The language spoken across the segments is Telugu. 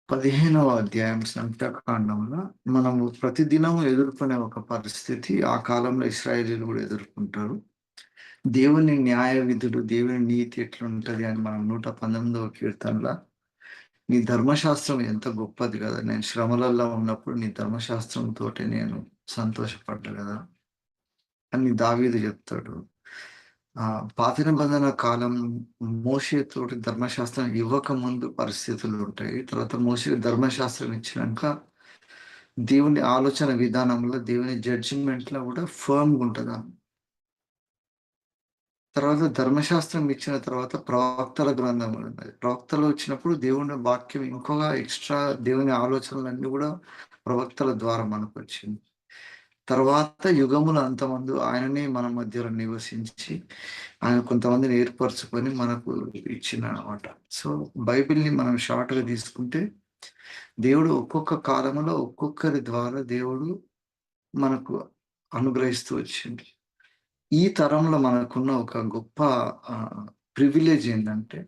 15వ అధ్యాయం సంఖ్యాకాండంలో మనము ప్రతిదినం ఎదుర్కొనే ఒక పరిస్థితి ఆ కాలంలో ఇశ్రాయేలీయులు కూడా ఎదుర్కొంటారు. దేవుని న్యాయ విధులు, దేవుని నీతి ఎట్లుంటది అని మనం 119వ కీర్తనల నీ ధర్మశాస్త్రం ఎంత గొప్పది కదా! నేను శ్రమలలో ఉన్నప్పుడు నీ ధర్మశాస్త్రంతోటి నేను సంతోషపడ్డా గదా! అని దావీదు చెప్తాడు. పాత నిబంధన కాలం మోషేతోటి ధర్మశాస్త్రం ఇవ్వకముందు పరిస్థితులుంటాయి. తర్వాత మోషే ధర్మశాస్త్రం ఇచ్చినంక దేవుని ఆలోచన విధానంలో, దేవుని జడ్జిమెంట్‌లో గూడా ఫర్మ్‌గుంటదామె. తర్వాత ధర్మశాస్త్రం ఇచ్చిన తర్వాత ప్రవక్తల గ్రంథం ఉన్నది. ప్రవక్తలు వచ్చినప్పుడు దేవుని వాక్యం ఇంకొక ఎక్స్‌ట్రా దేవుని ఆలోచనలన్నీ గూడా ప్రవక్తల ద్వారా మనకొచ్చింది. తర్వాత యుగముల అంతమందు ఆయననే మన మధ్యలో నివసించి, ఆయన కొంతమందిని ఏర్పరచుకొని మనకు ఇచ్చిండనమాట. సో, బైబిల్‌ని మనం షార్ట్‌గా తీసుకుంటే, దేవుడు ఒక్కొక్క కాలంలో ఒక్కొక్కరి ద్వారా దేవుడు మనకు అనుగ్రహిస్తూ వచ్చిండు. ఈ తరంలో మనకున్న ఒక గొప్ప ప్రివిలేజ్ ఏందంటే,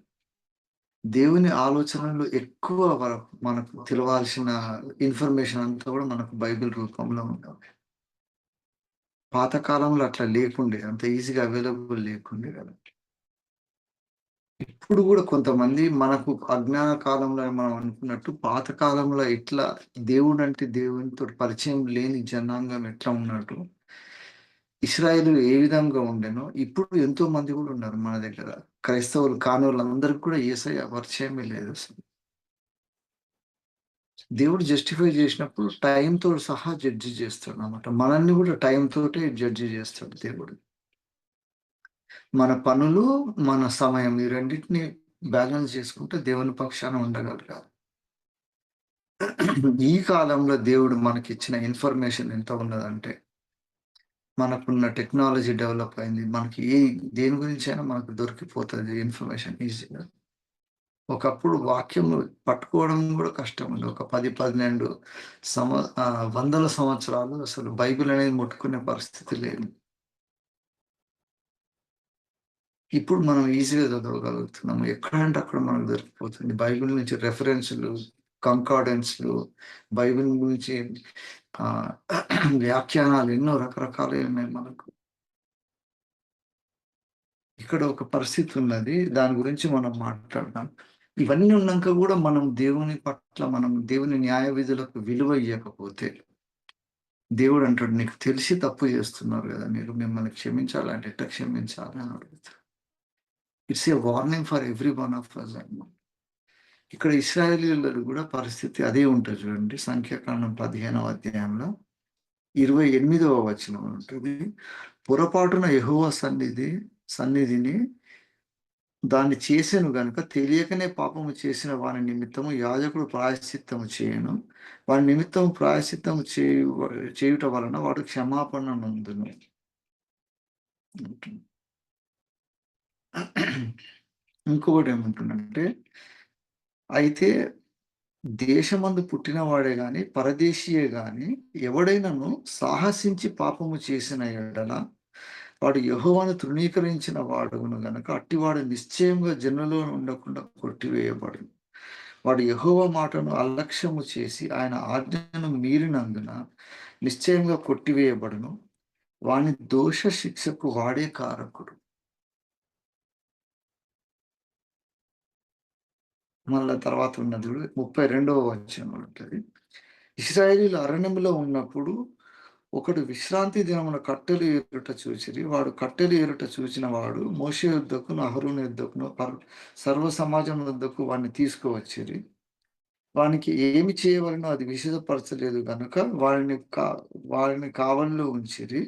దేవుని ఆలోచనలు ఎక్కువ మనకు తెలవాల్సిన ఇన్ఫర్మేషన్ అంతా కూడా మనకు బైబిల్ రూపంలో ఉన్నది. పాత కాలంలో అట్లా లేకుండే. అంత ఈజీగా అవైలబుల్ లేకుండే గదా! ఇప్పుడు గూడా కొంతమంది మనకు అజ్ఞాన కాలంలో మనం అనుకున్నట్టు పాత కాలంలో ఎట్లా దేవుడంటే దేవునితోటి పరిచయం లేని జనాంగం ఎట్లా ఉన్నట్టు, ఇశ్రాయేలు ఏ విధంగా ఉండెనో, ఇప్పుడు ఎంతో మంది గూడా ఉన్నారు మన దగ్గర. క్రైస్తవులు కానోళ్ళందరికి కూడా యేసయ్య పరిచయమే లేదసలు. దేవుడు జస్టిఫై జేసినప్పుడు టైమ్‌తో సహా జడ్జి జేస్తాడనమాట. మనల్ని గూడా టైమ్ తోటే జడ్జి జేస్తాడు దేవుడు. మన పనులు, మన సమయం ఈ రెండిటిని బ్యాలెన్స్ చేసుకుంటే దేవుని పక్షాన ఉండగలగాలి. ఈ కాలంలో దేవుడు మనకిచ్చిన ఇన్ఫర్మేషన్ ఎంత ఉన్నదంటే, మనకున్న టెక్నాలజీ డెవలప్ అయింది. మనకి దేని గురించైనా మనకు దొరికిపోతది ఇన్ఫర్మేషన్ ఈజీగా. ఒకప్పుడు వాక్యము పట్టుకోవడం గూడా కష్టమండి. ఒక 10, 12 వందల సంవత్సరాలు అసలు బైబిల్ అనేది ముట్టుకునే పరిస్థితి లేదు. ఇప్పుడు మనం ఈజీగా చదవగలుగుతున్నాము. ఎక్కడంటే అక్కడ మనకు దొరికిపోతుంది. బైబిల్ నుంచి రెఫరెన్స్‌లు, కంకార్డెన్స్‌లు, బైబిల్ గురించి ఆహ్, వ్యాఖ్యానాలు ఎన్నో రకరకాలయి ఉన్నాయి మనకు. ఇక్కడ ఒక పరిస్థితి ఉన్నది. దాని గురించి మనం మాట్లాడదాం. ఇవన్నీ ఉన్నాంక గూడా మనం దేవుని పట్ల మనం దేవుని న్యాయ విధులకు విలువ ఇయ్యకపోతే, దేవుడు అంటాడు, "నీకు తెలిసి తప్పు చేస్తున్నారు గదా! మీరు మిమ్మల్ని క్షమించాలంటే ఎట్లా క్షమించాలి?" అని అడుగుతాడు. It's a warning for every one of us అన్నమాట. ఇక్కడ ఇశ్రాయేలీయులది గూడా పరిస్థితి అదే ఉంటది చూడండి. సంఖ్యాకాండం 15వ అధ్యాయంలో 28వ వచనం ఉంటది. పొరపాటున యెహోవా సన్నిధిని దాన్ని చేసెను గనుక తెలియకనే పాపము చేసిన వాని నిమిత్తము యాజకుడు ప్రాయశ్చిత్తము చేయను. వాని నిమిత్తము ప్రాయశ్చిత్తము చేయుట వలన వాడు క్షమాపణ నొందును. ఇంకొకటేమంటుండంటే, అయితే దేశమందు పుట్టినవాడే గాని, పరదేశీయే గాని ఎవడైనను సాహసించి పాపము చేసిన ఎడల, వాడు యెహోవాను తృణీకరించిన వాడగును గనక అట్టివాడు నిశ్చయంగా జనులలో ఉండకుండా కొట్టివేయబడును. వాడు యెహోవా మాటను అలక్ష్యము చేసి ఆయన ఆజ్ఞను మీరినందున నిశ్చయంగా కొట్టివేయబడును. వాని దోష శిక్షకు వాడే కారకుడు. మళ్ళా తర్వాత ఉన్నది చూడు 32వ వచనంలో ఉంటది. ఇశ్రాయేలీయులు అరణ్యములో ఉన్నప్పుడు ఒకడు విశ్రాంతి దినమున కట్టెలు ఏరుట చూసిరి. వాడు కట్టెలు ఏరుట చూచిన వాడు మోషే యొద్దకును, అహరోను యొద్దకును సర్వ సమాజం వద్దకు వాడిని తీసుకువచ్చిరి. వానికి ఏమి చేయవలెనో అది విశదపరచలేదు గనుక వారిని కావలిలో ఉంచిరి.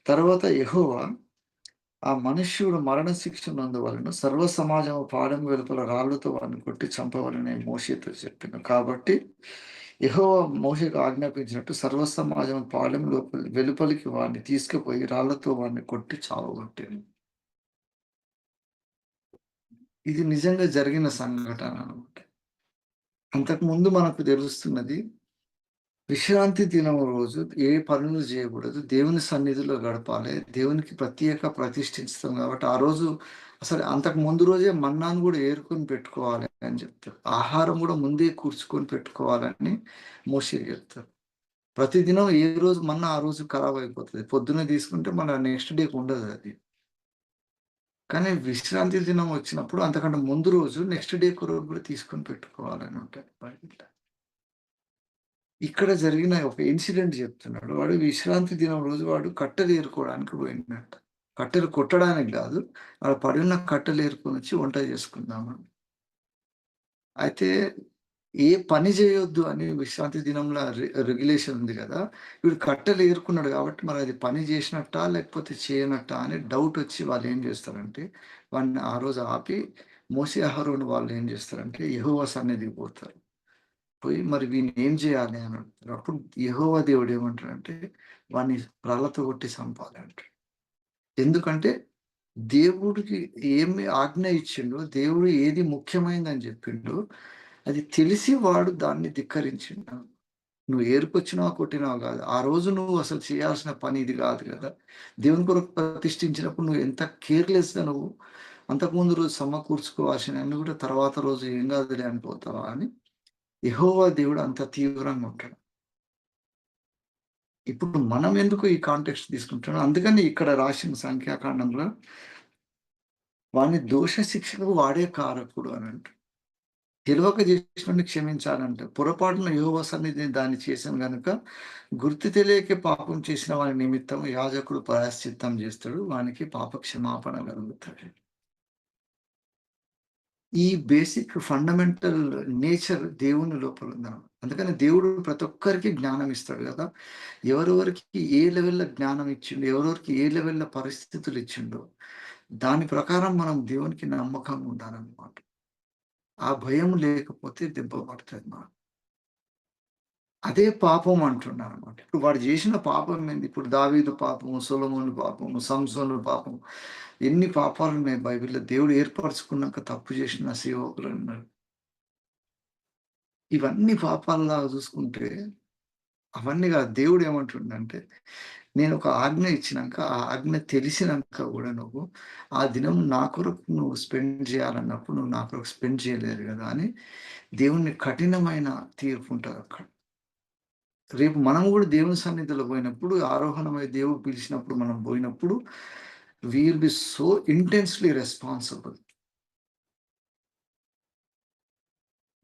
తరువాత యెహోవా ఆ మనుష్యుడు మరణశిక్ష నొందవలెను. సర్వ సమాజము పాడెం వెలుపల రాళ్లతో వాడిని కొట్టి చంపవలెనని మోషేతో చెప్పెను. కాబట్టి యెహోవా మోషేకు ఆజ్ఞాపించినట్టు సర్వ సమాజం పాళెం వెలుపలికి వాడిని తీసుకుపోయి రాళ్లతో వాడిని కొట్టి చావగొట్టెను. ఇది నిజంగా జరిగిన సంఘటన అన్నమాట. అంతకుముందు మనకు తెలుస్తున్నది విశ్రాంతి దినం రోజు ఏ పనులు చేయకూడదు. దేవుని సన్నిధిలో గడపాలి. దేవునికి ప్రతిష్ఠిస్తాం కాబట్టి, ఆ రోజు అసలు అంతకు ముందు రోజే మన్నాను గూడా ఏరుకొని పెట్టుకోవాలి అని జెప్తారు. ఆహారం గూడా ముందే కూర్చుకొని పెట్టుకోవాలని మోషే జెప్తారు. ప్రతిదినం ఏ రోజు మన్నా ఆ రోజు ఖరాబ్ అయిపోతది. పొద్దున్నే తీసుకుంటే మళ్ళా నెక్స్ట్ డేకి ఉండదది. కానీ విశ్రాంతి దినం వచ్చినప్పుడు అంతకంటే ముందు రోజు నెక్స్ట్ డే కొరకు గూడా తీసుకొని పెట్టుకోవాలని ఉంటది బైబిల్‌లో. ఇక్కడ జరిగిన ఒక ఇన్సిడెంట్ చెప్తున్నాడు. వాడు విశ్రాంతి దినం రోజు వాడు కట్టెలు ఏరుకోవడానికి పోయిండంట. కట్టెలు కొట్టడానికి గాదు. ఆడ పడున్న కట్టెలు ఏరుకొనొచ్చి వంట చేసుకుందామని. అయితే ఏ పని చేయొద్దు అని విశ్రాంతి దినంలా రెగ్యులేషన్ ఉంది గదా! వీడు కట్టెలు ఏరుకున్నాడు గాబట్టి మరి అది పని చేసినట్టా? లేకపోతే చేయనట్టా? అని డౌటొచ్చి వాళ్ళేం జేస్తారంటే, వాడిని ఆ రోజు ఆపి మోషే, అహరోను వాళ్ళు ఏం జేస్తారంటే యెహోవా సన్నిధికి పోతారు. పోయి మరి వీడిని ఏం జేయాలి అని అడుగుతారు. అప్పుడు యెహోవా దేవుడు ఏమంటాడంటే, వాడిని రాళ్ళతో కొట్టి చంపాలి అంటాడు. ఎందుకంటే దేవుడికి ఏమి ఆజ్ఞ ఇచ్చిండో, దేవుడు ఏది ముఖ్యమైనదని జెప్పిండో, అది తెలిసి వాడు దాన్ని ధిక్కరించిండు. నువ్వు ఏరుకొచ్చినావా, కొట్టినావా గాదు. ఆ రోజు నువ్వు అసలు చేయాల్సిన పని ఇది గాదు గదా! దేవుని కొరకు ప్రతిష్ఠించినప్పుడు నువ్వు ఎంత కేర్‌లెస్‌గా నువ్వు అంతకుముందు రోజు సమకూర్చుకోవాల్సినవన్నీ గూడా తర్వాత రోజు ఏం గాదులే అని పోతావా అని యెహోవా దేవుడు అంత తీవ్రంగా ఉంటాడు. ఇప్పుడు మనం ఎందుకు ఈ కాంటెక్స్ట్ తీసుకుంటున్నాం? అందుకని ఇక్కడ రాసిన సంఖ్యాకాండంలో వాని దోష శిక్షకు వాడే కారకుడు అనంట. తెలవక చేసినోడిని క్షమించాలంట. పొరపాటున యెహోవా సన్నిధిని దాన్ని చేశాను గనుక, గుర్తు తెలియక పాపం చేసిన వాని నిమిత్తం యాజకుడు ప్రాయశ్చిత్తం చేస్తాడు. వానికి పాప క్షమాపణ కలుగుతది. ఈ బేసిక్ ఫండమెంటల్ నేచర్ దేవుని లోపల ఉందన్నమాట. అందుకని దేవుడు ప్రతి ఒక్కరికి జ్ఞానం ఇస్తాడు గదా! ఎవరెవరికి ఏ లెవెల్‌లో జ్ఞానం ఇచ్చిండు, ఎవరెవరికి ఏ లెవెల్‌లో పరిస్థితులు ఇచ్చిండో, దాని ప్రకారం మనం దేవునికి నమ్మకంగా ఉండాలన్నమాట. ఆ భయం లేకపోతే దెబ్బ పడతది మనకు. అదే పాపం అంటున్నానన్నమాట. ఇప్పుడు వాడు జేసిన పాపం ఏంది? ఇప్పుడు దావీదు పాపము, సొలొమోను పాపము, సంసోను పాపం ఎన్ని పాపాలున్నాయి బైబిల్‌లో. దేవుడు ఏర్పరచుకున్నాక తప్పు చేసిన సేవకులున్నారు. ఇవన్నీ పాపాల్లాగా చూసుకుంటే అవన్నీ గాదు. దేవుడు ఏమంటుండంటే, నేనొక ఆజ్ఞ ఇచ్చినంక, ఆ ఆజ్ఞ తెలిసినంక గూడా నువ్వు, ఆ దినం నా కొరకు నువ్వు స్పెండ్ జేయాలన్నప్పుడు, నువ్వు నా కొరకు స్పెండ్ చేయలేదు గదా! అని దేవుని కఠినమైన తీర్పు ఉంటదక్కడ. రేపు మనం గూడా దేవుని సన్నిధిలో బోయినప్పుడు, ఆరోహణమై దేవుడు పిలిచినప్పుడు మనం బోయినప్పుడు, we will be so intensely responsible.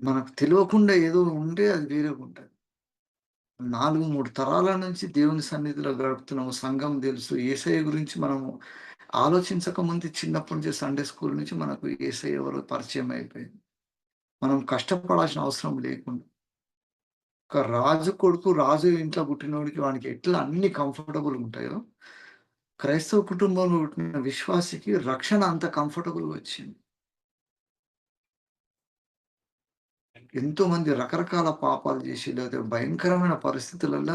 మనకు తెలవకుండా ఏదో ఉంటే అది వేరేగుంటది. 4, 3 తరాల నుంచి దేవుని సన్నిధిలో గడుపుతున్నాము. సంఘం తెలుసు. యేసయ్య గురించి మనము ఆలోచించక ముందు చిన్నప్పటి నుంచి సండే స్కూల్ నుంచి మనకు యేసయ్య ఎవరో పరిచయం అయిపోయింది. మనం కష్టపడాల్సిన అవసరం లేకుండా. ఒక రాజు కొడుకు రాజు ఇంట్లో పుట్టినోడికి వానికి ఎట్లా అన్ని కంఫర్టబుల్‌గా ఉంటాయో, క్రైస్తవ కుటుంబంలో పుట్టిన విశ్వాసికి రక్షణ అంత కంఫర్టబుల్‌గా వచ్చింది. ఎంతోమంది రకరకాల పాపాలు జేసి, లేదా భయంకరమైన పరిస్థితులల్ల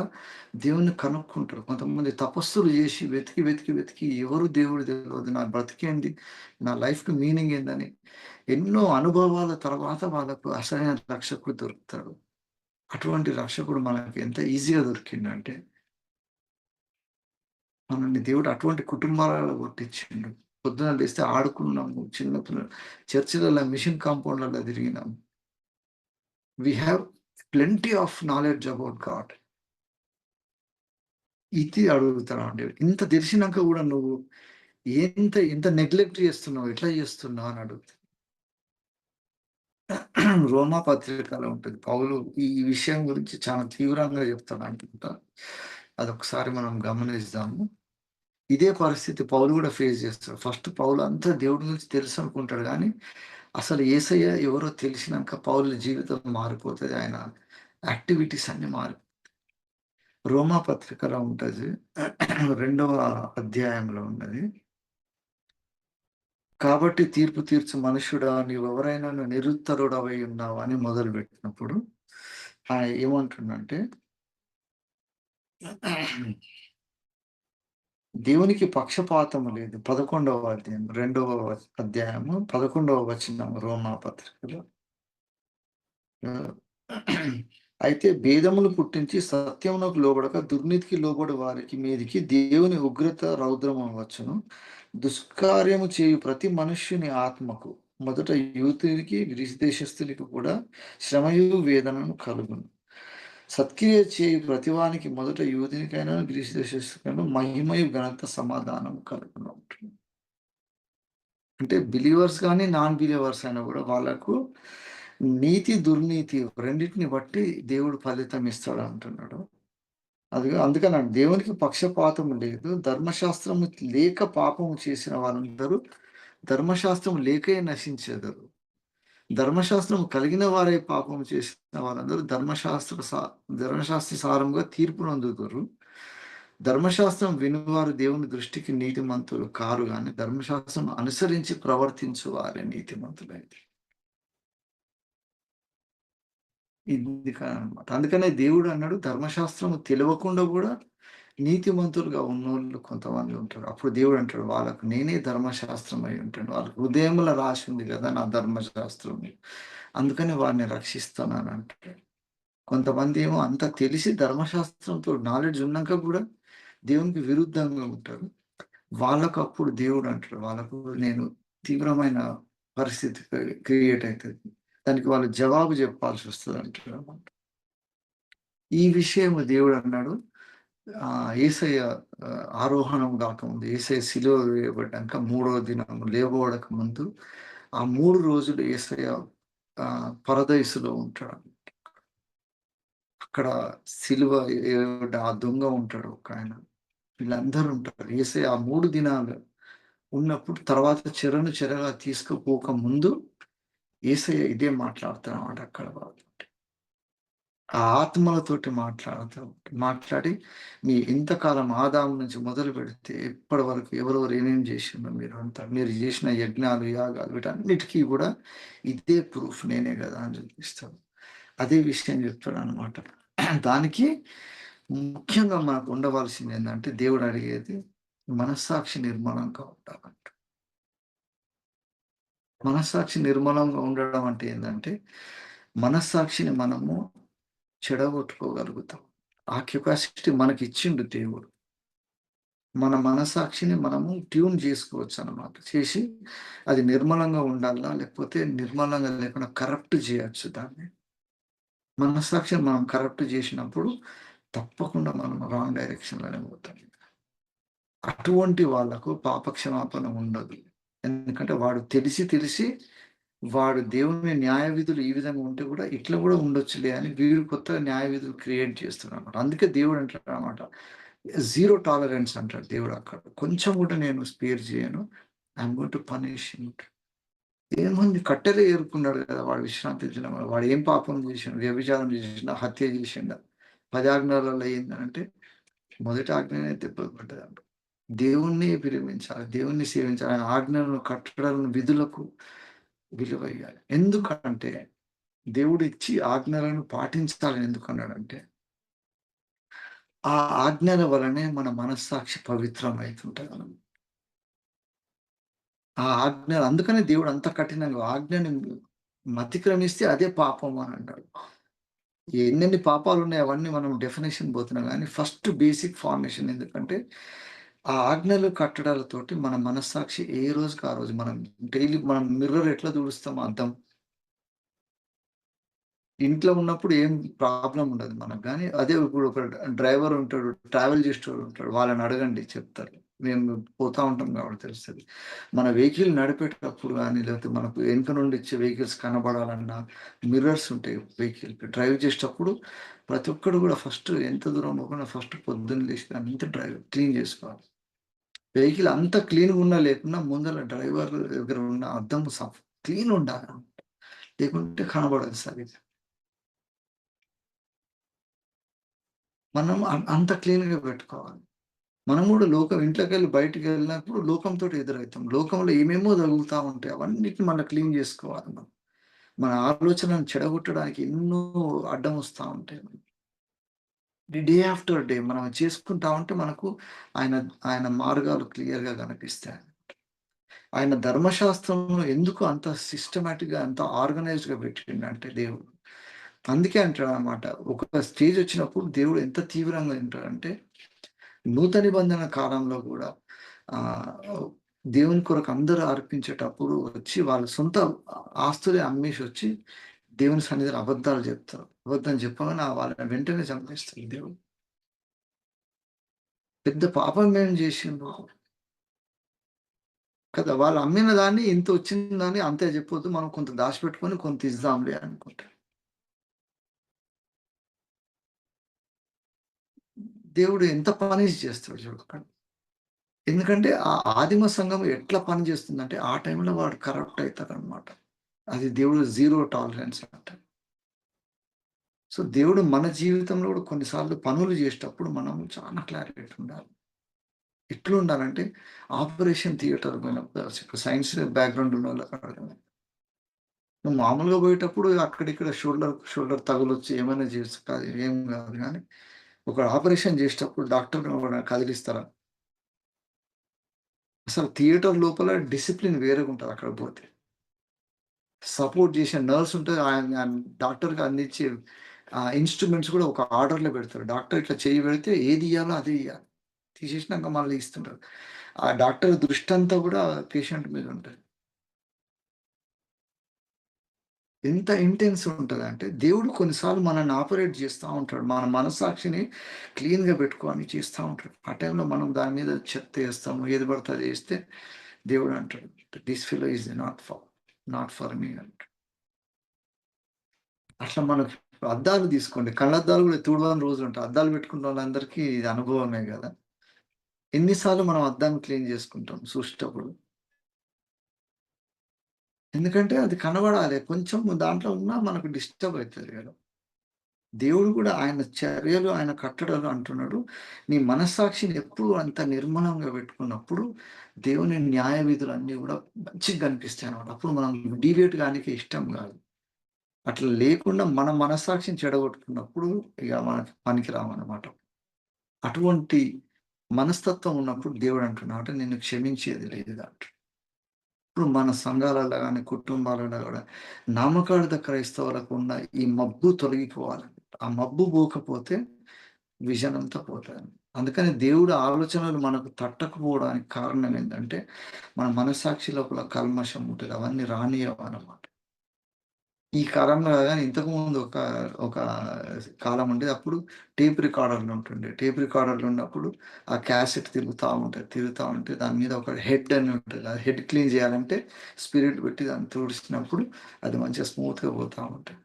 దేవుడిని కనుక్కుంటారు. కొంతమంది తపస్సులు జేసి వెతికి ఎవరు దేవుడు తెలవదు. నా బ్రతికేంది? నా లైఫ్‌కి మీనింగ్ ఏందని ఎన్నో అనుభవాల తర్వాత వాళ్ళకు అసలైన రక్షకుడు దొరుకుతాడు. అటువంటి రక్షకుడు మనకి ఎంత ఈజీగా దొరికిండంటే, మనల్ని దేవుడు అటువంటి కుటుంబాలలో పుట్టించిండు. పొద్దున లేస్తే ఆడుకున్నాము. చిన్నప్పుడు చర్చిలలో మిషన్ కాంపౌండ్‌లలో తిరిగినాము. We have plenty of knowledge about God. ఇది అడుగుతానండి. ఇంత తెలిసినంక గూడా నువ్వు ఎంత నెగ్లెక్ట్ చేస్తున్నావు? ఎట్లా చేస్తున్నావు? అని అడుగుతా. రోమా పత్రికలో ఉంటది. పౌలు ఈ విషయం గురించి చాలా తీవ్రంగా చెప్తాడనుకుంటా. అదొకసారి మనం గమనిద్దాము. ఇదే పరిస్థితి పౌలు గూడా ఫేస్ చేస్తాడు. ఫస్ట్ పౌలు అంతా దేవుడి గురించి తెలుసనుకుంటాడు గానీ, అసలు యేసయ్య ఎవరో తెలిసినంక పౌలు జీవితం మారిపోతది. ఆయన యాక్టివిటీస్ అన్నీ రోమా పత్రికలో ఉంటది. రెండవ అధ్యాయంలో ఉన్నది. కాబట్టి తీర్పు తీర్చు మనుష్యుడా నీవెవరైనాను నిరుత్తరుడవై ఉన్నావా అని మొదలుపెట్టినప్పుడు ఆయన ఏమంటుండంటే దేవునికి పక్షపాతము లేదు. 11వ అధ్యాయం, రెండవ అధ్యాయము 11వ వచనం రోమా పత్రికలో. ఆహ్, అయితే భేదములు పుట్టించి సత్యమునకు లోబడక దుర్నీతికి లోబడు వారికి మీదికి దేవుని ఉగ్రత రౌద్రము వచ్చును. దుష్కార్యము చేయు ప్రతి మనుష్యుని ఆత్మకు మొదట యూతునికి గ్రీసు దేశస్థునికి కూడా శ్రమయు వేదనను కలుగును. సత్క్రియ చేయు ప్రతివానికి మొదట యూదునికైనా గ్రీసు దేశస్థునికైనా మహిమయు ఘనత సమాధానం కలుగును అంటున్నాడు. అంటే బిలీవర్స్ గాని, నాన్ బిలీవర్స్ అయినా కూడా వాళ్ళకు నీతి, దుర్నీతి రెండిటిని బట్టి దేవుడు ఫలితం ఇస్తాడు అంటున్నాడు. అది అందుకనండి దేవునికి పక్షపాతం లేదు. ధర్మశాస్త్రము లేక పాపము చేసిన వారందరూ ధర్మశాస్త్రం లేకే నశించెదరు. ధర్మశాస్త్రం కలిగిన వారై పాపం చేసిన వారందరూ ధర్మశాస్త్ర సారంగా తీర్పు నొందుదురు. ధర్మశాస్త్రం వినువారు దేవుని దృష్టికి నీతిమంతులు కారు గాని ధర్మశాస్త్రం అనుసరించి ప్రవర్తించు వారే నీతిమంతులైతే. ఇది కాదనమాట. అందుకనే దేవుడు అన్నాడు ధర్మశాస్త్రం తెలవకుండా కూడా నీతిమంతులుగా ఉన్నోళ్ళు కొంతమంది ఉంటారు. అప్పుడు దేవుడు అంటాడు వాళ్ళకు నేనే ధర్మశాస్త్రం అయి ఉంటాను. వాళ్ళ హృదయములో రాసి ఉంది కదా నా ధర్మశాస్త్రం. అందుకని వారిని రక్షిస్తున్నానంటాడు. కొంతమంది ఏమో అంతా తెలిసి ధర్మశాస్త్రంతో నాలెడ్జ్ ఉన్నాక కూడా దేవునికి విరుద్ధంగా ఉంటారు. వాళ్ళకు అప్పుడు దేవుడు అంటాడు. వాళ్ళకు నేను తీవ్రమైన పరిస్థితి క్రియేట్ అయితది. దానికి వాళ్ళు జవాబు చెప్పాల్సి వస్తది అంటాడన్నమాట. ఈ విషయము దేవుడు అన్నాడు యేసయ్య ఆరోహణం కాకముందు యేసయ్య సిలువ వేయబడ్డాక మూడవ దినం లేవబడక ముందు ఆ 3 రోజులు యేసయ్య పరదైసులో ఉంటాడు. అక్కడ సిలువ ఏయబడ్డ ఆ దొంగ ఉంటాడు ఒకాయన. వీళ్ళందరూ ఉంటారు. యేసయ్య ఆ 3 దినాలు ఉన్నప్పుడు తర్వాత చెరగా తీసుకుపోక ముందు యేసయ్య ఇదే మాట్లాడుతాడన్నమాట అక్కడ వాళ్ళతోటి. ఆ ఆత్మలతోటి మాట్లాడి మీ ఇంతకాలం ఆదాము నుంచి మొదలుపెడితే ఇప్పటి వరకు ఎవరెవరు ఏమేమి చేసిండ్రో మీరు చేసిన యజ్ఞాలు, యాగాలు వీటన్నిటికీ కూడా ఇదే ప్రూఫ్ నేనే కదా అని చూపిస్తాడు. అదే విషయం చెప్తాడన్నమాట. దానికి ముఖ్యంగా మనకు ఉండవలసింది ఏందంటే దేవుడు అడిగేది మనస్సాక్షి నిర్మలంగా ఉండాలంట. మనస్సాక్షి నిర్మలంగా ఉండడం అంటే ఏందంటే మనస్సాక్షిని మనము చెడగొట్టుకోగలుగుతాం. ఆ కెపాసిటీ మనకిచ్చిండు దేవుడు. మన మనస్సాక్షిని మనము ట్యూన్ చేసుకోవచ్చనమాట. చేసి అది నిర్మలంగా ఉండాలా? లేకపోతే నిర్మలంగా లేకుండా కరప్ట్ జేయొచ్చు దాన్ని. మనస్సాక్షిని మనం కరప్ట్ జేసినప్పుడు తప్పకుండా మనం రాంగ్ డైరెక్షన్‌లోనే పోతాం. అటువంటి వాళ్ళకు పాపక్షమాపణ ఉండదు. ఎందుకంటే వాడు తెలిసి వాడు దేవుని న్యాయ విధులు ఈ విధంగా ఉంటే కూడా ఇట్లా కూడా ఉండొచ్చులే అని వీడు కొత్తగా న్యాయ విధులు క్రియేట్ చేస్తున్నాడన్నమాట. అందుకే దేవుడు అంటాడన్నమాట. జీరో టాలరెన్స్ అంటాడు దేవుడు అక్కడ. కొంచెం కూడా నేను స్పేర్ చేయను. I'm going to punish him. ఏముంది కట్టెలే ఏరుకున్నాడు కదా! వాడు విశ్రాంతి దినం. వాడు ఏం పాపం చేసిండు? వ్యభిచారం చేసిండా? హత్య చేసిండా? 10 ఆజ్ఞలలో ఏందంటే మొదటి ఆజ్ఞనే దెబ్బలు పడ్డదంట. దేవుణ్ణి ప్రేమించాలి. దేవుణ్ణి సేవించాలి. ఆయన ఆజ్ఞలను, కట్టడలను, విధులకు విలువయ్యాలి. ఎందుకంటే దేవుడిచ్చి ఆజ్ఞలను పాటించాలని ఎందుకన్నాడంటే, ఆ ఆజ్ఞల వలనే మన మనస్సాక్షి పవిత్రమైతుంటదనం. ఆ ఆజ్ఞలు అందుకనే దేవుడు అంత కఠినంగా ఆజ్ఞని అతిక్రమిస్తే అదే పాపం అని అన్నాడు. ఎన్నెన్ని పాపాలున్నాయి అవన్నీ మనం డెఫినిషన్ పోతున్నాం గానీ, ఫస్ట్ బేసిక్ ఫార్మేషన్ ఎందుకంటే, ఆ ఆజ్ఞలు, కట్టడాలతోటి మన మనస్సాక్షి ఏ రోజుకి ఆ రోజు మనం డైలీ మనం మిర్రర్ ఎట్లా తుడుస్తాం అద్దం ఇంట్లో ఉన్నప్పుడు ఏం ప్రాబ్లమ్ ఉండదు మనకు గానీ, అదే ఇప్పుడు ఒక డ్రైవర్ ఉంటాడు, ట్రావెల్ చేసేటోడు ఉంటాడు. వాళ్ళని అడగండి చెప్తారు. మేము పోతా ఉంటాం కాబట్టి తెలుస్తది. మన వెహికల్ నడిపేటప్పుడు గానీ, లేకపోతే మనకు వెనక నుండి వచ్చే వెహికల్స్ కనబడాలన్నా మిర్రర్స్ ఉంటాయి వెహికల్‌కి. డ్రైవ్ చేసేటప్పుడు ప్రతి ఒక్కడు గూడా ఫస్ట్ ఎంత దూరం పోకుండా ఫస్ట్ పొద్దున్న లేసి అంతా క్లీన్ చేసుకోవాలి. వెహికల్ అంత క్లీన్‌గున్నా లేకున్నా ముందల డ్రైవర్ దగ్గర ఉన్న అద్దం క్లీన్ ఉండాలి. లేకుంటే కనబడదు సరిగ్గా. మనం అంత క్లీన్‌గా పెట్టుకోవాలి. మనం గూడా ఇంట్లోకెళ్ళి బయటికెళ్ళినప్పుడు లోకంతోటి ఎదురైతాం. లోకంలో ఏమేమో తగులుతా ఉంటాయి. అవన్నిటిని మళ్ళా క్లీన్ జేసుకోవాలి మనం. మన ఆలోచనలను చెడగొట్టడానికి ఎన్నో అడ్డం వస్తా ఉంటాయి. డే ఆఫ్టర్ డే మనం చేసుకుంటా ఉంటే మనకు ఆయన ఆయన మార్గాలు క్లియర్‌గా కనిపిస్తాయి. ఆయన ధర్మశాస్త్రంలో ఎందుకు అంత సిస్టమాటిక్‌గా అంత ఆర్గనైజ్డ్‌గా పెట్టిండంటే దేవుడు అందుకే అంటాడనమాట. ఒక స్టేజ్ వచ్చినప్పుడు దేవుడు ఎంత తీవ్రంగా వింటాడంటే, నూతన నిబంధన కాలంలో గూడా ఆహ్, దేవుని కొరకు అందరూ అర్పించేటప్పుడు వచ్చి వాళ్ళ సొంత ఆస్తులే అమ్మేసొచ్చి దేవుని సన్నిధిలో అబద్ధాలు చెప్తారు. అబద్ధం చెప్పగానే వాళ్ళని వెంటనే చంపేస్తాడు దేవుడు. పెద్ద పాపం ఏం చేసిండ్రు కదా! వాళ్ళు అమ్మిన దాన్ని ఇంతొచ్చిందని అంతే చెప్పొద్దు. మనం కొంత దాచిపెట్టుకొని కొంత ఇద్దాంలే అనుకుంటారు. దేవుడు ఎంత పనిష్ చేస్తాడు చూడండి. ఎందుకంటే ఆ ఆదిమ సంఘం ఎట్లా పని చేస్తుందంటే, ఆ టైంలో వాడు కరప్ట్ అయితారనమాట. అది దేవుడు జీరో టాలరెన్స్ అంటారు. సో, దేవుడు మన జీవితంలో కూడా కొన్నిసార్లు పనులు చేసేటప్పుడు మనం చాలా క్లారిటీ ఉండాలి. ఎట్లుండాలంటే ఆపరేషన్ థియేటర్ పోయినప్పుడు సైన్స్ బ్యాక్‌గ్రౌండ్ ఉన్నోళ్ళకి అర్థమైంది. నువ్వు మామూలుగా పోయేటప్పుడు అక్కడిక్కడ షోల్డర్ తగులొచ్చు ఏమైనా చేయొచ్చు కాదు ఏం కాదు గానీ, ఒక ఆపరేషన్ చేసేటప్పుడు డాక్టర్‌ని ఎవరైనా కదిలిస్తారా? అసలు థియేటర్ లోపల డిసిప్లిన్ వేరేగుంటది అక్కడికి పోతే. సపోర్ట్ చేసే నర్స్ ఉంటది. డాక్టర్‌కి అందించే ఇన్‌స్ట్రుమెంట్స్ కూడా ఒక ఆర్డర్‌లో పెడతారు. డాక్టర్ ఇట్లా చెయ్యి పెడితే ఏది ఇయ్యాలో అదే ఇయ్యాలి. తీసేసినాక మళ్ళీ ఇస్తుంటారు. ఆ డాక్టర్ దృష్టంతా కూడా పేషెంట్ మీద ఉంటది. ఎంత ఇంటెన్స్ ఉంటదంటే, దేవుడు కొన్నిసార్లు మనల్ని ఆపరేట్ చేస్తా ఉంటాడు. మన మనస్సాక్షిని క్లీన్‌గా పెట్టుకో చేస్తా ఉంటాడు. ఆ టైంలో మనం దాని మీద చెత్త ఏస్తాము. ఏది పడితే అది ఏస్తే దేవుడు అంటాడు, "this fellow is not for me" అంటాడు. అట్లా మనకు అద్దాలు తీసుకోండి. కళ్ళద్దాలు కూడా తుడవని రోజులుంటాయి. అద్దాలు పెట్టుకున్నోళ్ళందరికీ ఇది అనుభవమే గదా! ఎన్ని సార్లు మనం అద్దాన్ని క్లీన్ చేసుకుంటాం చూసేటప్పుడు. ఎందుకంటే అది కనబడాలి. కొంచెం దాంట్లో ఉన్నా మనకు డిస్టర్బ్ అయితది గదా! దేవుడు కూడా ఆయన చర్యలు, ఆయన కట్టడలు అంటున్నాడు. నీ మనస్సాక్షిని ఎప్పుడు అంత నిర్మలంగా పెట్టుకున్నప్పుడు, దేవుని న్యాయ విధులన్నీ గూడా మంచిగా కనిపిస్తాయన్నమాట. అప్పుడు మనం డీవియేట్ గానికి ఇష్టం గాదు. అట్లా లేకుండా మన మనస్సాక్షిని చెడగొట్టుకున్నప్పుడు ఇగ మనకి పనికిరామన్నమాట. అటువంటి మనస్తత్వం ఉన్నప్పుడు దేవుడు అంటున్నాడు నిన్ను క్షమించేది లేదు అంటు. ఇప్పుడు మన సంఘాలలో గాని, కుటుంబాలలో గూడా నామకార్థ క్రైస్తవులకు ఉన్న ఈ మబ్బు తొలగిపోవాలి. ఆ మబ్బు పోకపోతే విజన్ అంతా పోతది. అందుకని దేవుడి ఆలోచనలు మనకు తట్టకపోవడానికి కారణం ఏందంటే, మన మనస్సాక్షి లోపల కల్మషం ఉంటది. అవన్నీ రానియ్యవనమాట. ఈ కాలంలో గాని ఇంతకుముందు ఒక కాలం ఉండేది. అప్పుడు టేప్ రికార్డర్‌లు ఉంటుండే. టేప్ రికార్డర్‌లు ఉన్నప్పుడు ఆ క్యాసెట్ తిరుగుతా ఉంటది. తిరుగుతా ఉంటే దాని మీద ఒక హెడ్ అని ఉంటది. ఆ హెడ్ క్లీన్ చేయాలంటే స్పిరిట్ పెట్టి దాన్ని తుడిచినప్పుడు అది మంచిగా స్మూత్‌గా పోతా ఉంటది.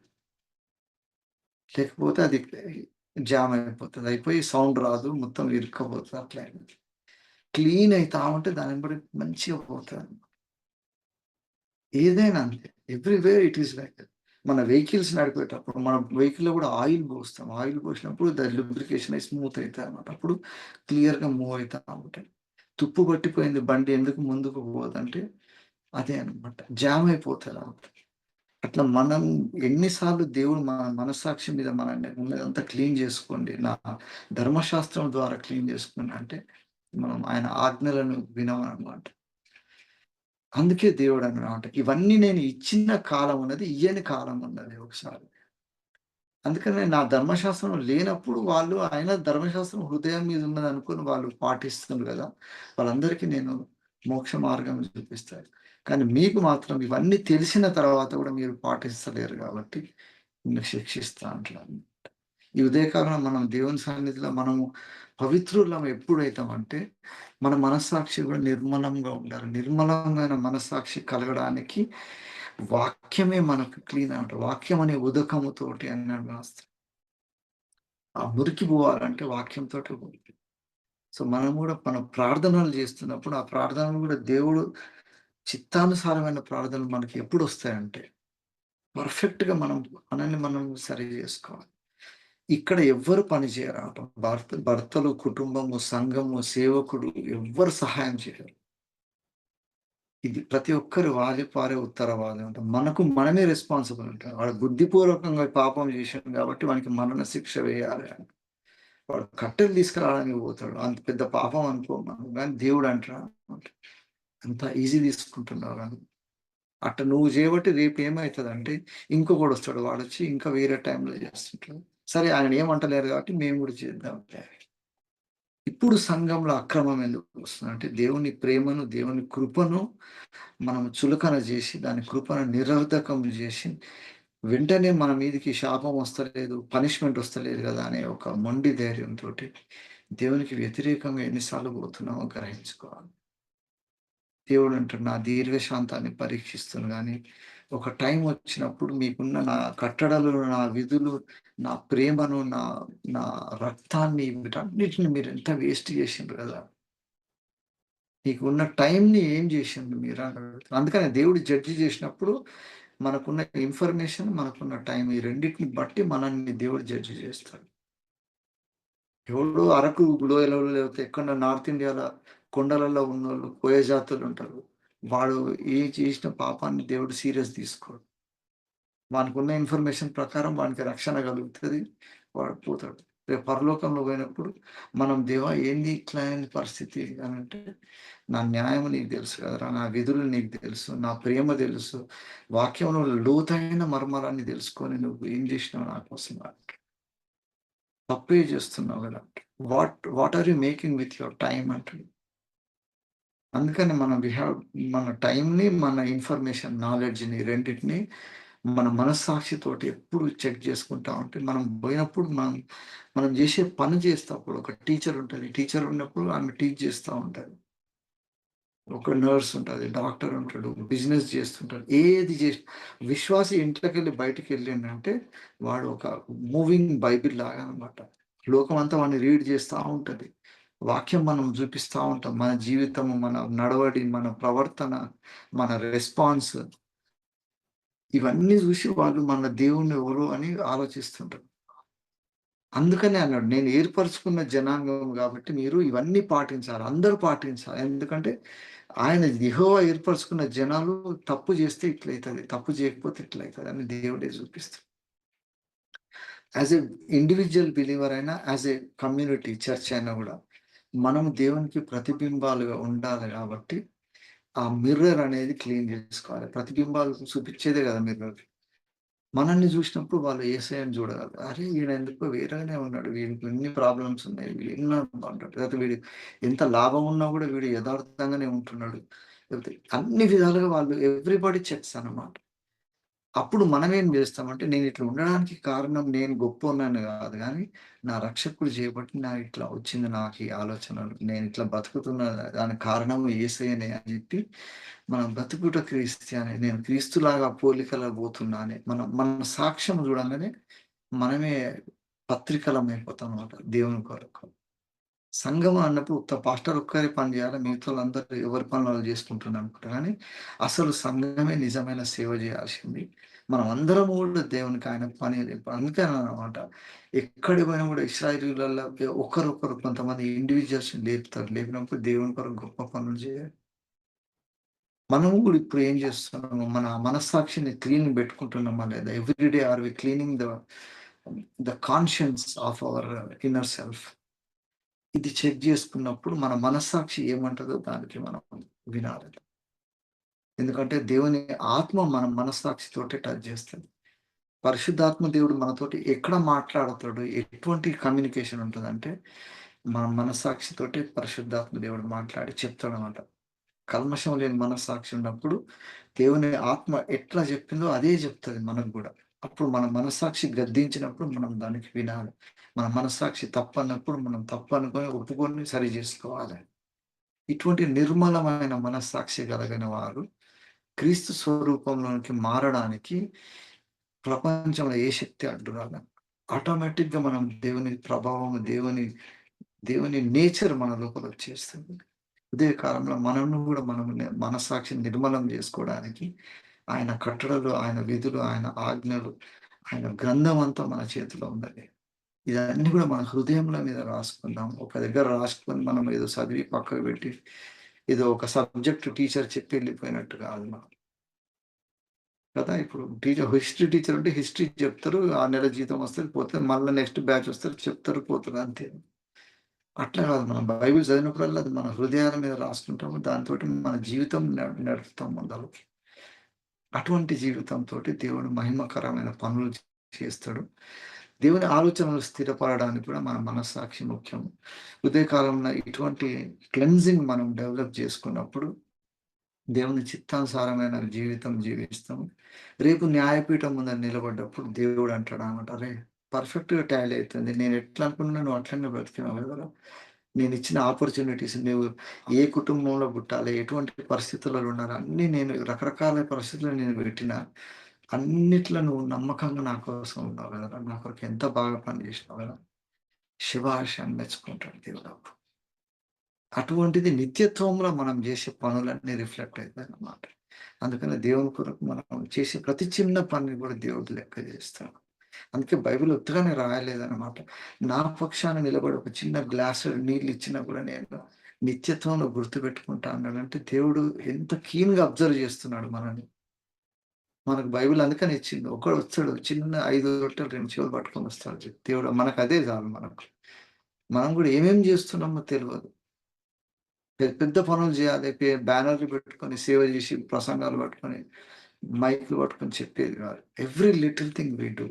లేకపోతే అది జామ్ అయిపోతది. అయిపోయి సౌండ్ రాదు. మొత్తం ఇరుక్కపోతది అట్లా. క్లీన్ అయితా ఉంటే దాని ఎంబడి మంచిగా పోతది. ఏదైనా అంతే. Everywhere it is like that. మన వెహికల్స్ నడిపేటప్పుడు మనం వెహికల్‌లో గూడా ఆయిల్ పోస్తాం. ఆయిల్ పోసినప్పుడు దాని లూబ్రికేషన్ అయి స్మూత్ అయితదనమాట. అప్పుడు క్లియర్‌గా మూవ్ అయితా ఉంటాయి. తుప్పు పట్టిపోయింది బండి ఎందుకు ముందుకు పోదంటే అదే అనమాట. జామ్ అయిపోతదనమాట. అట్లా మనం ఎన్ని సార్లు దేవుడు మన మనస్సాక్షి మీద మనల్ని ఉన్నదంతా క్లీన్ జేసుకోండి. నా ధర్మశాస్త్రం ద్వారా క్లీన్ జేసుకోండి అంటే, మనం ఆయన ఆజ్ఞలను వినమనమాట. అందుకే దేవుడన్నమాట. ఇవన్నీ నేను ఇచ్చిన కాలం ఉన్నది, ఇయ్యని కాలం ఉన్నది ఒకసారి. అందుకనే నా ధర్మశాస్త్రం లేనప్పుడు వాళ్ళు ఆయన ధర్మశాస్త్రం హృదయం మీద ఉన్నదనుకోని వాళ్ళు పాటిస్తున్నారు గదా! వాళ్ళందరికీ నేను మోక్ష మార్గం చూపిస్తాను. కానీ మీకు మాత్రం ఇవన్నీ తెలిసిన తర్వాత గూడా మీరు పాటిస్తలేరు గాబట్టి నిన్ను శిక్షిస్తా అంటున్నాను. ఈ ఉదయకాలంలో మనం దేవుని సన్నిధిలో మనము పవిత్రులం ఎప్పుడైతామంటే, మన మనస్సాక్షి గూడా నిర్మలంగా ఉండాలి. నిర్మలమైన మనస్సాక్షి కలగడానికి వాక్యమే మనకు క్లీన్ అంటారు. వాక్యం అనే ఉదకముతోటి అన్నాడు మాస్టర్. ఆ మురికి పోవాలంటే వాక్యంతోటే పోద్ది. సో, మనం గూడా మనం ప్రార్థనలు చేస్తున్నప్పుడు, ఆ ప్రార్థనలు గూడా దేవుడు చిత్తానుసారమైన ప్రార్థనలు మనకి ఎప్పుడొస్తాయంటే, పర్ఫెక్ట్‌గా మనల్ని మనం సరి జేసుకోవాలి. ఇక్కడ ఎవ్వరు పని చేయరాట. భర్తలు, కుటుంబము, సంఘము, సేవకుడు ఎవ్వరు సహాయం చేయరు. ఇది ప్రతి ఒక్కరు వారి పారే ఉత్తరవాదం అంట. మనకు మనమే రెస్పాన్సిబుల్ అంట. వాడు బుద్ధిపూర్వకంగా పాపం చేసిండు కాబట్టి వానికి మరణ శిక్ష వేయాలి అని. వాడు కట్టెలు తీసుకురావడానికి పోతాడు. అంత పెద్ద పాపం అనుకో మనం. కానీ దేవుడు అంటాడు అంత ఈజీ తీసుకుంటున్నావు అని. అట్ట నువ్వు జేయబట్టి రేపేమైతదంటే ఇంకొకడొస్తాడు. వాడొచ్చి ఇంకా వేరే టైంలో జేస్తుంటాడు. సరే ఆయనను ఏమంటలేరు గాబట్టి మేము గూడా చేద్దాంలే. ఇప్పుడు సంఘంలో అక్రమం ఎందుకు వస్తుందంటే దేవుని ప్రేమను, దేవుని కృపను మనం చులకన జేసి, దాని కృపను నిరర్ధకం జేసి, వెంటనే మన మీదకి శాపం వస్తలేదు, పనిష్మెంట్ వస్తలేదు గదా! అనే ఒక మొండి ధైర్యంతోటి దేవునికి వ్యతిరేకంగా ఎన్ని సార్లు పోతున్నామో గ్రహించుకోవాలి. దేవుడంటాడు, నా దీర్ఘశాంతాన్ని పరీక్షిస్తును గానీ, ఒక టైం వచ్చినప్పుడు మీకున్న నా కట్టడలు, నా విధులు, నా ప్రేమను, నా రక్తాన్ని వీటన్నిటిని మీరెంత వేస్ట్ జేసిండ్రు గదా! మీకున్న టైంని ఏం జేసిండ్రు మీరని అడుగుతారు. అందుకనే దేవుడు జడ్జి జేసినప్పుడు మనకున్న ఇన్ఫర్మేషన్, మనకున్న టైం ఈ రెండిటిని బట్టి మనల్ని దేవుడు జడ్జి జేస్తాడు. ఎవడో అరకు లోయలలో లేకపోతే ఎక్కడో నార్త్ ఇండియాల కొండలలో ఉన్నోళ్ళు కోయ జాతులుంటారు. వాడు ఏం చేసిన పాపాన్ని దేవుడు సీరియస్ తీసుకోడు. వానికున్న ఇన్ఫర్మేషన్ ప్రకారం వానికి రక్షణ కలుగుతది. వాడు పోతాడు. రేపు పరలోకంలో పోయినప్పుడు మనం దేవా ఏంది ఇట్లా అయింది పరిస్థితి అనంటే, నా న్యాయం నీకు తెలుసు కదరా! నా విధులు నీకు తెలుసు. నా ప్రేమ తెలుసు. వాక్యంలో లోతైన మర్మాలన్నీ తెలుసుకొని నువ్వు ఏం చేసినావు నా కోసం అంటాడు. తప్పే చేస్తున్నావు గదా! What are you making with your time అంటాడు. అందుకని మనం మన టైమ్‌ని, మన ఇన్ఫర్మేషన్ నాలెడ్జ్‌ని రెండిటిని మన మనస్సాక్షితోటి ఎప్పుడు చెక్ చేసుకుంటా ఉంటే, మనం పోయినప్పుడు మనం చేసే పని చేస్తప్పుడు ఒక టీచర్ ఉంటది. టీచర్ ఉన్నప్పుడు ఆమె టీచ్ చేస్తా ఉంటది. ఒక నర్స్ ఉంటది. డాక్టర్ ఉంటాడు. బిజినెస్ చేస్తుంటాడు. ఏది చేసి విశ్వాసి ఇంట్లోకెళ్ళి బయటికెళ్ళిండంటే వాడు ఒక మూవింగ్ బైబిల్ లాగా అన్నమాట. లోకమంతా వాడిని రీడ్ చేస్తా ఉంటది. వాక్యం మనం చూపిస్తా ఉంటాం. మన జీవితము, మన నడవడి, మన ప్రవర్తన, మన రెస్పాన్స్ ఇవన్నీ చూసి వాళ్ళు మన దేవుడు ఎవరు అని ఆలోచిస్తుంటారు. అందుకనే అన్నాడు. నేను ఏర్పరచుకున్న జనాంగం గాబట్టి మీరు ఇవన్నీ పాటించాలి. అందరూ పాటించాలి. ఎందుకంటే ఆయన యెహోవా ఏర్పరచుకున్న జనాలు తప్పు జేస్తే ఇట్లయితది. తప్పు జేయకపోతే ఇట్లయితది అని దేవుడే చూపిస్తాడు. యాస్ ఎ ఇండివిడ్యువల్ బిలీవర్ అయినా, యాస్ ఎ కమ్యూనిటీ చర్చ్ అయినా గూడా మనం దేవునికి ప్రతిబింబాలుగా ఉండాలి గాబట్టి, ఆ మిర్రర్ అనేది క్లీన్ జేసుకోవాలి. ప్రతిబింబాలు చూపిచ్చేదే గదా మిర్రర్. మనల్ని జూసినప్పుడు వాళ్ళు యేసయ్యని జూడగలరు. అరే! ఈడెందుకో వేరేగానే ఉన్నాడు. వీడికి ఇన్ని ప్రాబ్లమ్స్ ఉన్నాయి. వీడున్నాడు అంటాడు. లేకపోతే వీడు ఎంత లాభం ఉన్నా గూడా వీడు యథార్థంగానే ఉంటున్నాడు. లేకపోతే అన్ని విధాలుగా వాళ్ళు ఎవ్రీబడి చెక్స్ అన్నమాట. అప్పుడు మనమేం జేస్తామంటే, నేనిట్లా ఉండడానికి కారణం నేను గొప్పోడినని గాదు గానీ, నా రక్షకుడు జేయబట్టి ఇట్లా వచ్చింది నాకీ ఆలోచనలు. నేనిట్లా బతుకుతున్న దానికి కారణం యేసయ్యనే అని జెప్పి, మనం బ్రతుకుట క్రీస్తు నేను క్రీస్తులాగా పోలికలో బోతున్నా అని మన సాక్ష్యం జూడంగానే మనమే పత్రికలమైపోతామన్నమాట దేవుని కొరకు. సంఘం అన్నప్పుడు ఉత్త పాస్టర్ ఒక్కరే పని జేయాలి. మిగతాళ్ళందరూ ఎవరి పనులు వాళ్ళు జేసుకుంటున్నారనుకుంటా గానీ, అసలు సంఘమే నిజమైన సేవ జేయాల్సింది. మనమందరం గూడా దేవునికి ఆయన పని అందుకేననమాట. ఎక్కడికి పోయినా గూడా ఇశ్రాయేలీయులల్ల ఒకరొకరు కొంతమంది ఇండివిడ్యువల్స్‌ని లేపుతారు. లేపినప్పుడు దేవుని కొరకు గొప్ప పనులు జేయాలి. మనము గూడా ఇప్పుడు ఏం జేస్తున్నాము? మన మనస్సాక్షిని క్లీన్ బెట్టుకుంటున్నామా లేదా? Every day are we cleaning the conscience of our inner self. ఇది చెక్ జేసుకున్నప్పుడు మన మనస్సాక్షి ఏమంటదో దానికి మనం వినాలి. ఎందుకంటే దేవుని ఆత్మ మన మనస్సాక్షితోటి టచ్ జేస్తది. పరిశుద్ధాత్మ దేవుడు మనతోటి ఎక్కడ మాట్లాడతాడు? ఎటువంటి కమ్యూనికేషన్ ఉంటదంటే, మన మనస్సాక్షితోటి పరిశుద్ధాత్మ దేవుడు మాట్లాడి చెప్తాడనమాట. కల్మషం లేని మనస్సాక్షి ఉన్నప్పుడు దేవుని ఆత్మ ఎట్లా జెప్పిందో అదే జెప్తది మనకు గూడా. అప్పుడు మన మనస్సాక్షి గద్దించినప్పుడు మనం దానికి వినాలి. మన మనస్సాక్షి తప్పన్నప్పుడు మనం తప్పనుకొని ఒప్పుకొని సరి జేసుకోవాలి. ఇటువంటి నిర్మలమైన మనస్సాక్షి గలిగిన వారు క్రీస్తు స్వరూపంలోనికి మారడానికి ప్రపంచంలో ఏ శక్తి అడ్డు రాదు. ఆటోమేటిక్‌గా మనం దేవుని ప్రభావం, దేవుని నేచర్ మన లోపలొచ్చేస్తుంది. ఉదయ కాలంలో మనల్ని గూడా మనస్సాక్షిని నిర్మలం జేసుకోవడానికి ఆయన కట్టడలు, ఆయన విధులు, ఆయన ఆజ్ఞలు, ఆయన గ్రంథం అంతా మన చేతిలో ఉన్నది. ఇదన్నీ గూడా మన హృదయంల మీద రాసుకుందాం. ఒక దగ్గర రాసుకొని మనం ఏదో చదివి పక్కకు పెట్టి, ఏదో ఒక సబ్జెక్ట్ టీచర్ చెప్పి ఎళ్ళిపోయినట్టు గాదు మనం. కదా! ఇప్పుడు హిస్టరీ టీచర్ ఉంటే హిస్టరీ చెప్తారు. ఆ నెల జీతం వస్తది, పోతది. మళ్ళా నెక్స్ట్ బ్యాచ్ వస్తారు, చెప్తారు, పోతారు అంతే. అట్లా కాదు మనం బైబిల్ చదివినప్పుడల్లా అది మన హృదయాల మీద రాసుకుంటాము. దాంతోటి మన జీవితం నడుపుతాం ముందలకి. అటువంటి జీవితంతోటి దేవుడు మహిమకరమైన పనులు చేస్తాడు. దేవుని ఆలోచనలు స్థిరపడడానికి కూడా మన మనస్సాక్షి ముఖ్యం. ఉదయకాలంలో ఇటువంటి క్లెన్జింగ్ మనం డెవలప్ చేసుకున్నప్పుడు దేవుని చిత్తానుసారమైన జీవితం జీవిస్తాం. రేపు న్యాయపీఠం ముందర నిలబడ్డప్పుడు దేవుడు అంటాడనమాట, "అరే! పర్ఫెక్ట్‌గా టాలీ అయితుంది. నేను ఎట్లా అనుకున్నా నువ్వు అట్లనే బ్రతికినావు కదరా! నేనిచ్చిన ఆపర్చునిటీస్ నువ్వు ఏ కుటుంబంలో పుట్టాలి, ఎటువంటి పరిస్థితులలో ఉండాలి, అన్నీ నేను రకరకాల పరిస్థితుల్లో నేను పెట్టినా, అన్నిట్లో నువ్వు నమ్మకంగా నా కోసం ఉన్నావు కదరా! నా కొరకు ఎంత బాగా పని చేసినావు కదా! శభాష్ అని మెచ్చుకుంటాడు దేవుడు అప్పుడు. అటువంటిది నిత్యత్వంలో మనం జేసే పనులన్నీ రిఫ్లెక్ట్ అయితాయన్నమాట. అందుకని దేవుని కొరకు మనం చేసే ప్రతి చిన్న పనిని గూడా దేవుడు లెక్క జేస్తాడు. అందుకే బైబిల్ ఉత్తగానే రాయలేదన్నమాట. నా పక్షాన నిలబడి ఒక చిన్న గ్లాసుడు నీళ్లిచ్చినా గూడా నేను నిత్యత్వంలో గుర్తుపెట్టుకుంటా అన్నాడంటే దేవుడు ఎంత కీన్‌గా అబ్జర్వ్ జేస్తున్నాడు మనల్ని. మనకు బైబిల్ అందుకనే ఇచ్చిండు. ఒకడొస్తాడు చిన్న 5 రొట్టెలు 2 చెవులు పట్టుకొనొస్తాడు. దేవుడు మనకదే చాలు మనకు. మనం గూడా ఏమేం జేస్తున్నామో తెలవదు. పెద్ద పనులు జేయాలి. బ్యానర్‌లు పెట్టుకొని, సేవ జేసి, ప్రసంగాలు పట్టుకొని, మైక్‌లు పట్టుకొని చెప్పేది గాదు. Every little thing we do.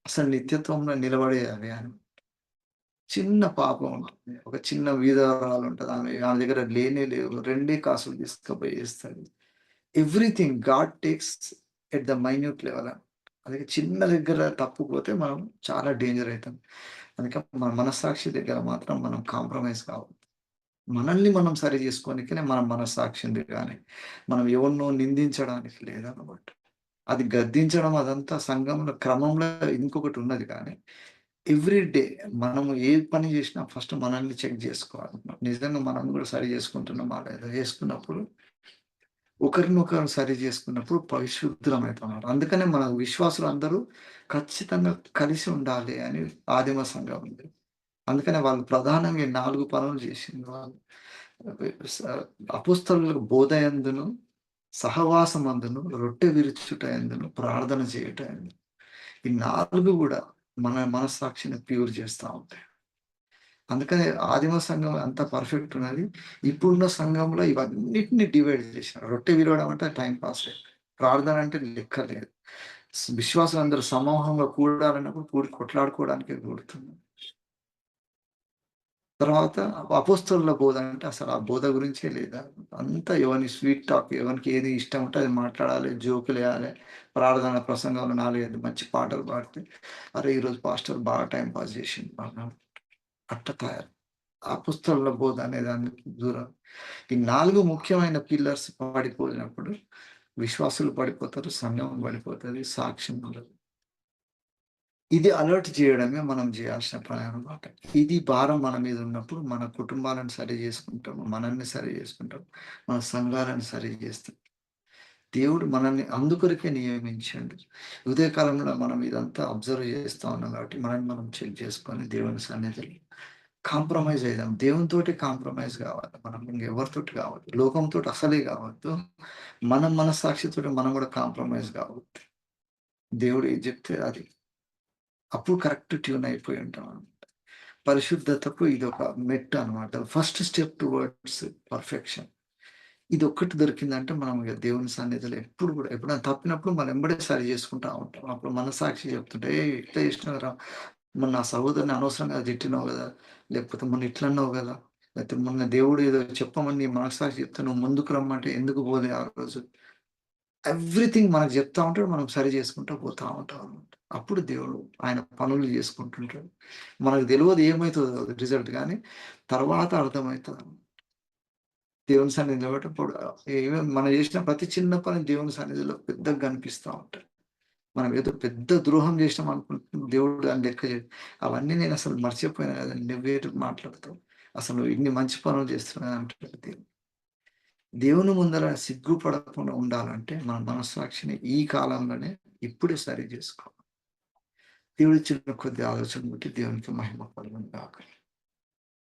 అసలు నిత్యత్వంలో నిలబడేయాలి అని. చిన్న పాప ఉంటుంది. ఒక చిన్న విధవరాలుంటది. ఆమె దగ్గర లేనే లేవు. రెండే కాసులు తీసుకపోయి ఇస్తది. Everything God takes at the minute level. అది చిన్న దగ్గర తప్పుపోతే మనం చాలా డేంజర్ అయితాం. అందుకే మన మనస్సాక్షి దగ్గర మాత్రం మనం కాంప్రమైజ్ కావద్దు. మనల్ని మనం సరి జేసుకోనికనే మన మనస్సాక్షి ఉంది గానీ, మనం ఎవరినో నిందించడానికి లేదనమాట. అది గద్దించడం అదంతా సంఘంలో క్రమంలో ఇంకొకటున్నది కానీ, ఎవ్రీ డే మనము ఏ పని జేసినా ఫస్ట్ మనల్ని చెక్ జేసుకోవాలి. నిజంగా మనం గూడా సరి జేసుకుంటున్నామా లేదా? జేసుకున్నప్పుడు ఒకరినొకరు సరి జేసుకున్నప్పుడు పరిశుద్ధులమైతామన్నమాట. అందుకనే మన విశ్వాసులందరూ ఖచ్చితంగా కలిసి ఉండాలి అని ఆదిమ సంఘం ఉంది. అందుకనే వాళ్ళు ప్రధానంగా ఈ 4 పనులు జేసింది వాళ్ళు. స అపోస్తలుల బోధ యందును, సహవాసమందును, రొట్టె విరుచుట యందును, ప్రార్థన చేయుట యందును. ఈ 4 గూడా మన మనస్సాక్షిని ప్యూర్ చేస్తా ఉంటాయి. అందుకనే ఆదిమ సంఘం అంత పర్ఫెక్ట్ ఉన్నది. ఇప్పుడున్న సంఘంలో ఇవన్నిటిని డివైడ్ చేశారు. రొట్టె విరవడం అంటే టైమ్ పాసే. ప్రార్థన అంటే లెక్క లేదు. విశ్వాసులందరూ సమూహంగా కూడాలన్నప్పుడు కొట్లాడుకోవడానికే కూడుతున్నారు. తర్వాత అపోస్తలుల బోధ అంటే అసలు ఆ బోధ గురించే లేదా. అంతా ఎవని స్వీట్ టాక్ ఎవనికి ఏది ఇష్టం ఉంటే అది మాట్లాడాలి, జోకులేయాలి, ప్రార్థన ప్రసంగంలో 4, 5 మంచి పాటలు పాడితే, అరే! ఈరోజు పాస్టర్ బాగా టైమ్ పాస్ చేసిండు బాగా అట్ట తయారు. అపోస్తలుల బోధ అనే దానికి దూరం. ఈ 4 ముఖ్యమైన పిల్లర్స్ పడిపోయినప్పుడు విశ్వాసులు పడిపోతారు, సంఘం పడిపోతది, సాక్ష్యం ఉండదు. ఇది అలర్ట్ చేయడమే మనం జేయాల్సిన పని అన్నమాట. ఇది భారం మన మీద ఉన్నప్పుడు మన కుటుంబాలను సరి జేసుకుంటాము. మనల్ని సరి జేసుకుంటాం. మన సంఘాలను సరి జేస్తాం. దేవుడు మనల్ని అందుకొరకే నియమించిండు. ఉదయకాలంలో మనం ఇదంతా అబ్జర్వ్ చేస్తా ఉన్నాం కాబట్టి మనల్ని మనం చెక్ చేసుకొని దేవుని సన్నిధిలో కాంప్రమైజ్ అయిదాం. దేవునితోటి కాంప్రమైజ్ గావాలి. మనం ఇంకెవరితోటి గావద్దు. లోకంతోటి అసలే గావద్దు. మన మనస్సాక్షితోటి మనం గూడా కాంప్రమైజ్ గావద్దు. దేవుడు ఏది జెప్తే అది. అప్పుడు కరెక్ట్ ట్యూన్ అయిపోయి ఉంటాం. పరిశుద్ధతకు ఇదొక మెట్టు అన్నమాట. First step towards perfection. ఇదొక్కటి దొరికిందంటే మనం ఇగ దేవుని సన్నిధిలో ఎప్పుడు గూడా ఎప్పుడైనా తప్పినప్పుడు మనం ఎంబడే సరి చేసుకుంటా ఉంటాం. అప్పుడు మనసాక్షి చెప్తుంటే, "ఏయ్! ఇట్లా చేసినావురా, మొన్న నా సహోదరిని అనవసరంగా తిట్టినావు గదా! లేకపోతే మొన్న ఇట్లా అన్నావు గదా! లేకపోతే మొన్న దేవుడు ఏదో చెప్పమని నీ మనస్సాక్షి చెప్తే నువ్వు ముందుకు రమ్మంటే ఎందుకు పోలే ఆ రోజు?" ఎవ్రీథింగ్ మనకు చెప్తా ఉంటాడు. మనం సరి చేసుకుంటూ పోతా ఉంటాం అన్నమాట. అప్పుడు దేవుడు ఆయన పనులు చేసుకుంటుంటాడు. మనకు తెలవదు ఏమైతదో రిజల్ట్ గానీ, తర్వాత అర్థమైతది. దేవుని సన్నిధిలో నిలబడేటప్పుడు మనం చేసిన ప్రతి చిన్న పని దేవుని సన్నిధిలో పెద్దగా కనిపిస్తా ఉంటాయి. మనం ఏదో పెద్ద ద్రోహం చేసినాం అనుకుంటున్నాం. దేవుడు దాన్ని లెక్క చేయడు. అవన్నీ నేనసలు మర్చిపోయినా కదా! నువ్వేటికి మాట్లాడతావు? అసలు నువ్వు ఇన్ని మంచి పనులు చేస్తున్నావు అంటాడు దేవుడు. దేవుని ముందర సిగ్గుపడకుండా ఉండాలంటే మన మనస్సాక్షిని ఈ కాలంలోనే ఇప్పుడే సరి చేసుకోవాలి. దేవుడిచ్చిన కొద్ది ఆలోచన బట్టి దేవునికి మహిమ కలుగును గాక.